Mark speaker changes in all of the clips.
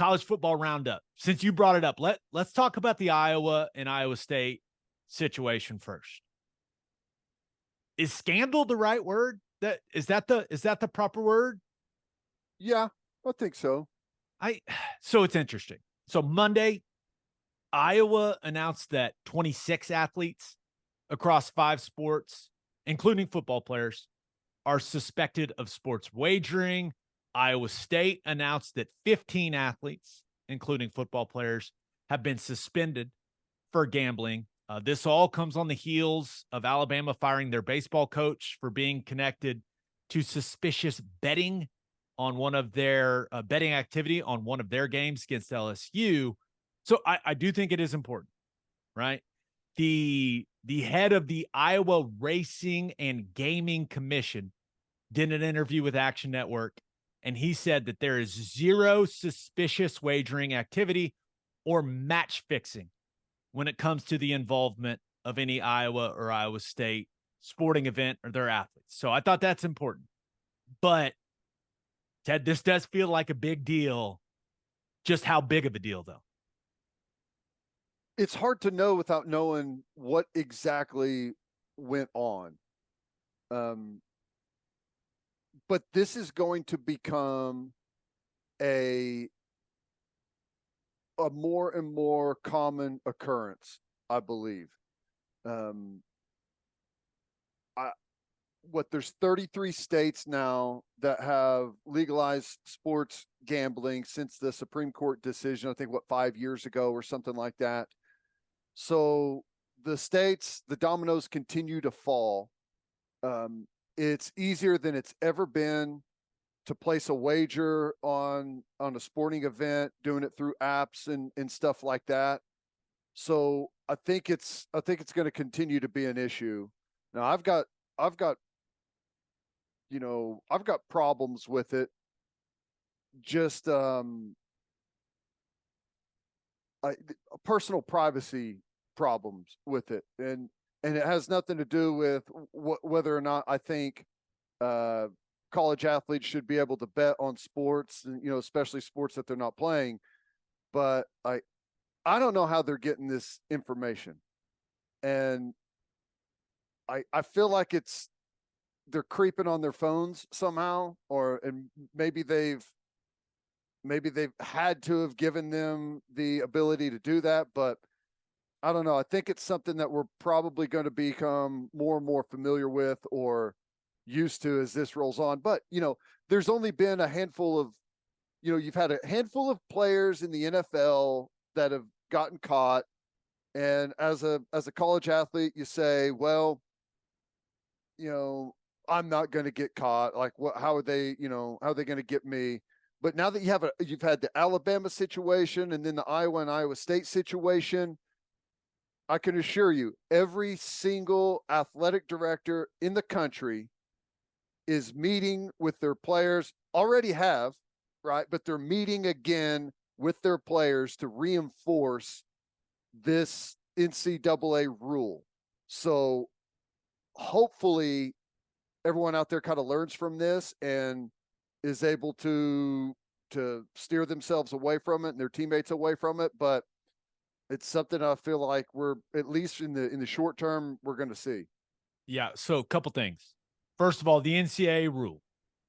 Speaker 1: college football roundup. Since you brought it up, let's talk about the Iowa and Iowa State situation first. Is scandal the right word? Is that the proper word?
Speaker 2: Yeah, I think so.
Speaker 1: So it's interesting. So Monday, Iowa announced that 26 athletes across 5 sports, including football players, are suspected of sports wagering. Iowa State announced that 15 athletes, including football players, have been suspended for gambling. This all comes on the heels of Alabama firing their baseball coach for being connected to suspicious betting on one of their betting activity on one of their games against LSU. So I do think it is important, right? The head of the Iowa Racing and Gaming Commission did an interview with Action Network, and he said that there is zero suspicious wagering activity or match fixing when it comes to the involvement of any Iowa or Iowa State sporting event or their athletes. So I thought that's important. But Ted, this does feel like a big deal. Just how big of a deal, though?
Speaker 2: It's hard to know without knowing what exactly went on. But this is going to become a more and more common occurrence, I believe. There's 33 states now that have legalized sports gambling since the Supreme Court decision, I think 5 years ago or something like that. So the states, the dominoes continue to fall. It's easier than it's ever been to place a wager on a sporting event, doing it through apps and stuff like that. So I think it's going to continue to be an issue. Now I've got problems with it. Just personal privacy problems with it, and it has nothing to do with whether or not I think college athletes should be able to bet on sports, and especially sports that they're not playing. But I don't know how they're getting this information, and I feel like they're creeping on their phones somehow, and maybe they've had to have given them the ability to do that, but I don't know. I think it's something that we're probably going to become more and more familiar with or used to as this rolls on. But, there's only been a handful of, you've had a handful of players in the NFL that have gotten caught. And as a college athlete, you say, well, I'm not going to get caught. Like, how are they going to get me? But now that you've had the Alabama situation and then the Iowa and Iowa State situation, I can assure you, every single athletic director in the country is meeting with their players, already have, right? But they're meeting again with their players to reinforce this NCAA rule. So hopefully everyone out there kind of learns from this and is able to steer themselves away from it and their teammates away from it. But it's something I feel like we're, at least in the short term, we're going to see.
Speaker 1: Yeah. So a couple things. First of all, the NCAA rule,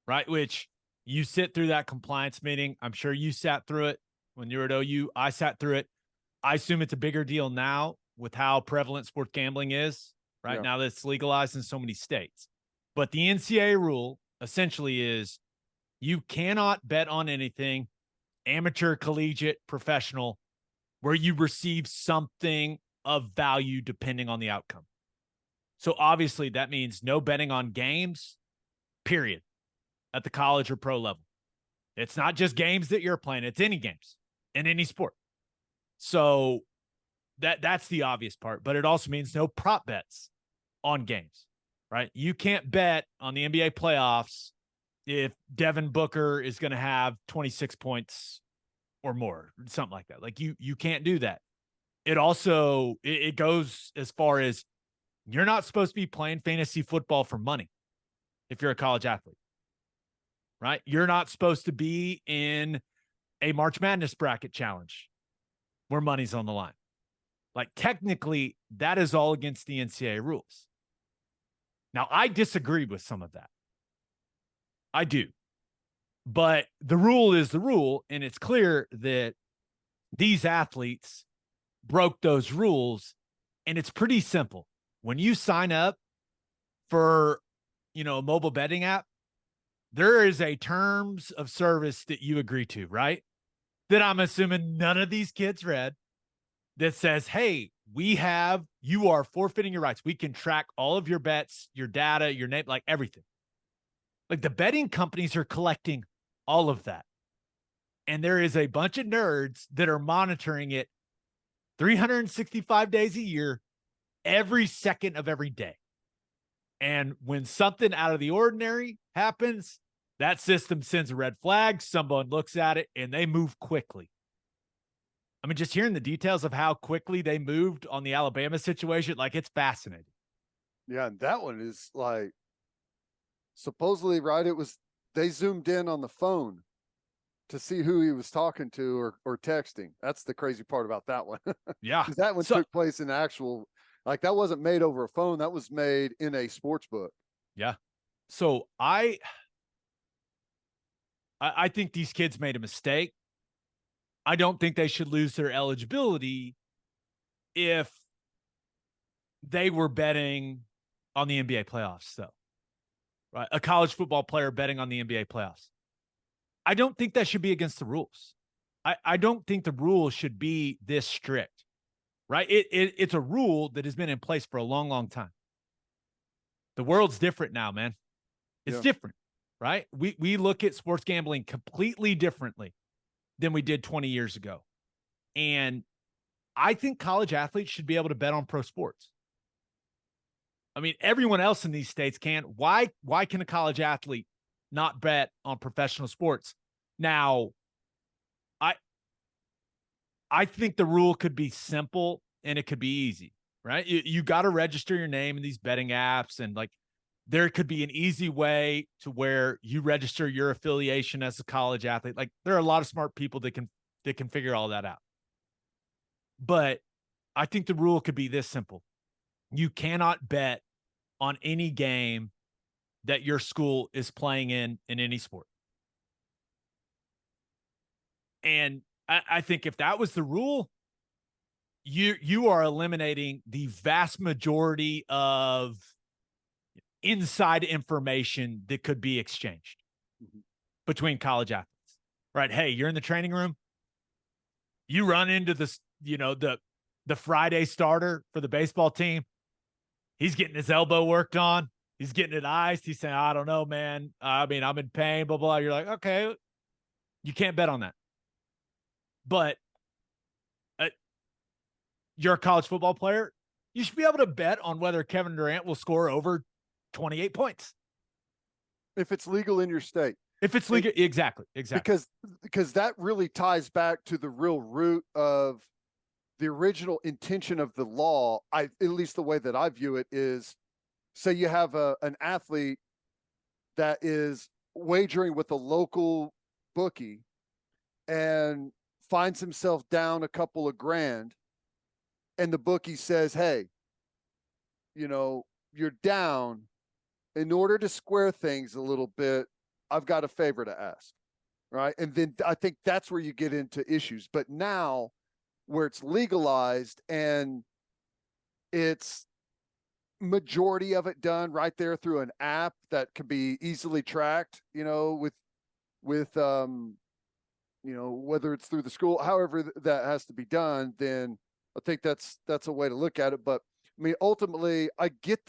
Speaker 1: right? Which you sit through that compliance meeting. I'm sure you sat through it when you were at OU. I sat through it. I assume it's a bigger deal now with how prevalent sports gambling is, right?
Speaker 2: Yeah.
Speaker 1: Now that it's legalized in so many states. But the NCAA rule essentially is you cannot bet on anything, amateur, collegiate, professional, where you receive something of value depending on the outcome. So obviously that means no betting on games, period, at the college or pro level. It's not just games that you're playing, it's any games in any sport. So that's the obvious part, but it also means no prop bets on games, right? You can't bet on the NBA playoffs if Devin Booker is going to have 26 points or more, something like that. Like you can't do that. It also, it goes as far as you're not supposed to be playing fantasy football for money if you're a college athlete, right? You're not supposed to be in a March Madness bracket challenge where money's on the line. Like, technically, that is all against the NCAA rules. Now, I disagree with some of that. I do. But the rule is the rule, and it's clear that these athletes broke those rules, and it's pretty simple. When you sign up for, a mobile betting app, there is a terms of service that you agree to, right? That I'm assuming none of these kids read, that says, hey, you are forfeiting your rights. We can track all of your bets, your data, your name, like everything. Like, the betting companies are collecting all of that. And there is a bunch of nerds that are monitoring it 365 days a year, every second of every day. And when something out of the ordinary happens, that system sends a red flag. Someone looks at it and they move quickly. I mean, just hearing the details of how quickly they moved on the Alabama situation, like, it's fascinating.
Speaker 2: Yeah, and that one is like, supposedly, right, they zoomed in on the phone to see who he was talking to or texting. That's the crazy part about that one.
Speaker 1: Yeah.
Speaker 2: That one took place in actual, like, that wasn't made over a phone. That was made in a sports book.
Speaker 1: Yeah. So I think these kids made a mistake. I don't think they should lose their eligibility if they were betting on the NBA playoffs, though. Right? A college football player betting on the NBA playoffs. I don't think that should be against the rules. I don't think the rules should be this strict, right? It's a rule that has been in place for a long, long time. The world's different now, man. It's different, right? We look at sports gambling completely differently than we did 20 years ago. And I think college athletes should be able to bet on pro sports. I mean, everyone else in these states can. Why can a college athlete not bet on professional sports? Now, I think the rule could be simple and it could be easy, right? You got to register your name in these betting apps, and like, there could be an easy way to where you register your affiliation as a college athlete. Like, there are a lot of smart people that can figure all that out. But I think the rule could be this simple. You cannot bet on any game that your school is playing in any sport. And I think if that was the rule, you are eliminating the vast majority of inside information that could be exchanged between college athletes. Right? Hey, you're in the training room. You run into this, the Friday starter for the baseball team. He's getting his elbow worked on. He's getting it iced. He's saying, I don't know, man. I mean, I'm in pain, blah, blah. You're like, okay, you can't bet on that. But you're a college football player. You should be able to bet on whether Kevin Durant will score over 28 points.
Speaker 2: If it's legal in your state.
Speaker 1: If it's legal, exactly.
Speaker 2: Because that really ties back to the real root of the original intention of the law. At least the way that I view it is, say you have an athlete that is wagering with a local bookie and finds himself down a couple of grand, and the bookie says, hey, you're down. In order to square things a little bit, I've got a favor to ask, right? And then I think that's where you get into issues. But now, where it's legalized and it's majority of it done right there through an app that can be easily tracked, with whether it's through the school, however that has to be done, then I think that's a way to look at it. But I mean, ultimately, I get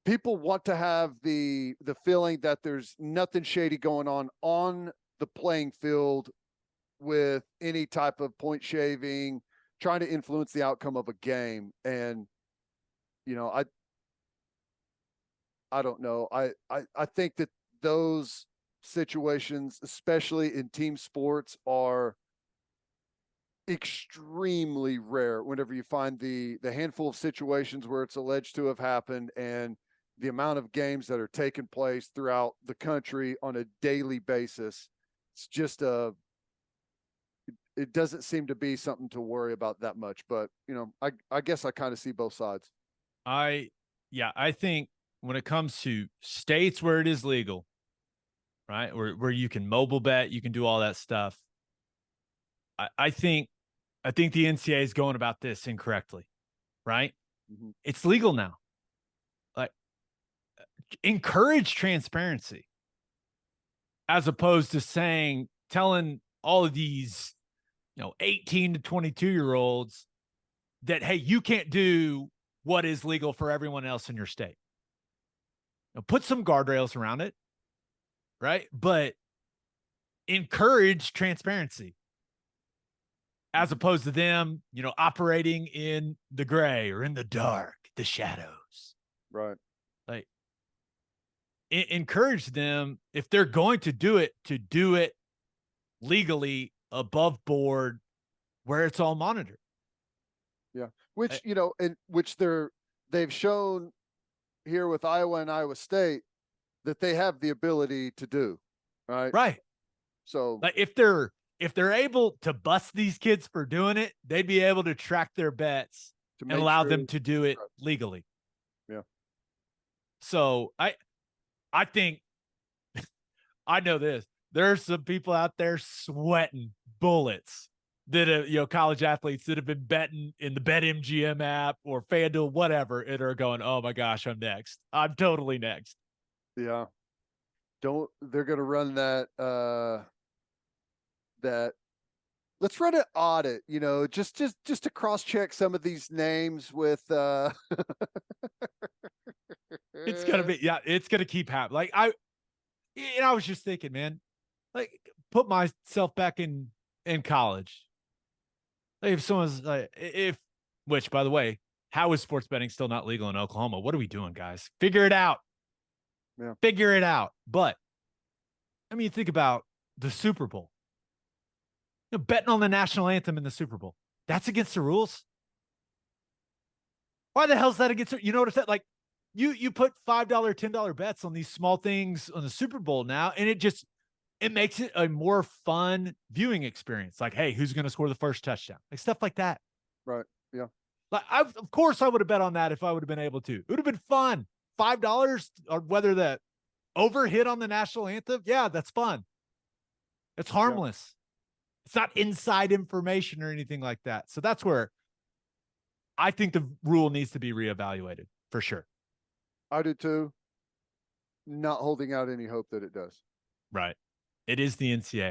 Speaker 2: people want to have the feeling that there's nothing shady going on the playing field with any type of point shaving, trying to influence the outcome of a game. And, I don't know. I think that those situations, especially in team sports, are extremely rare whenever you find the handful of situations where it's alleged to have happened, and the amount of games that are taking place throughout the country on a daily basis. it's just it doesn't seem to be something to worry about that much. But I guess I kind of see both sides.
Speaker 1: I think when it comes to states where it is legal, right, where you can mobile bet, you can do all that stuff. I think the NCAA is going about this incorrectly, right?
Speaker 2: Mm-hmm.
Speaker 1: It's legal now. Like, encourage transparency as opposed to telling all of these, 18 to 22-year-olds that, hey, you can't do what is legal for everyone else in your state. Put some guardrails around it, right? But encourage transparency as opposed to them, operating in the gray or in the dark, the shadows.
Speaker 2: Right.
Speaker 1: Like, encourage them, if they're going to do it legally, above board, where it's all monitored.
Speaker 2: Yeah. Which, and which they've shown here with Iowa and Iowa State that they have the ability to do. Right.
Speaker 1: Right.
Speaker 2: So,
Speaker 1: like, if they're able to bust these kids for doing it, they'd be able to track their bets and allow them to do it legally.
Speaker 2: Yeah.
Speaker 1: So I think I know this. There's some people out there sweating bullets that college athletes that have been betting in the BetMGM app or FanDuel, whatever, and are going, oh my gosh, I'm next. I'm totally next.
Speaker 2: Yeah. They're going to run that let's run an audit, just to cross check some of these names with
Speaker 1: It's gonna be, it's gonna keep happening. Like, I was just thinking, man, like, put myself back in college. Like, if someone's like, which, by the way, how is sports betting still not legal in Oklahoma? What are we doing, guys? Figure it out.
Speaker 2: Yeah.
Speaker 1: Figure it out. But I mean, think about the Super Bowl. Betting on the national anthem in the Super Bowl. That's against the rules. Why the hell is that against? You notice that, like, you put $5, $10 bets on these small things on the Super Bowl now, and it makes it a more fun viewing experience. Like, hey, who's going to score the first touchdown? Like, stuff like that.
Speaker 2: Right. Yeah.
Speaker 1: Like, of course I would have bet on that if I would have been able to. It would have been fun. $5, or whether that over hit on the national anthem. Yeah, that's fun. It's harmless. Yeah. It's not inside information or anything like that. So that's where I think the rule needs to be reevaluated for sure.
Speaker 2: I do too. Not holding out any hope that it does.
Speaker 1: Right. It is the NCAA.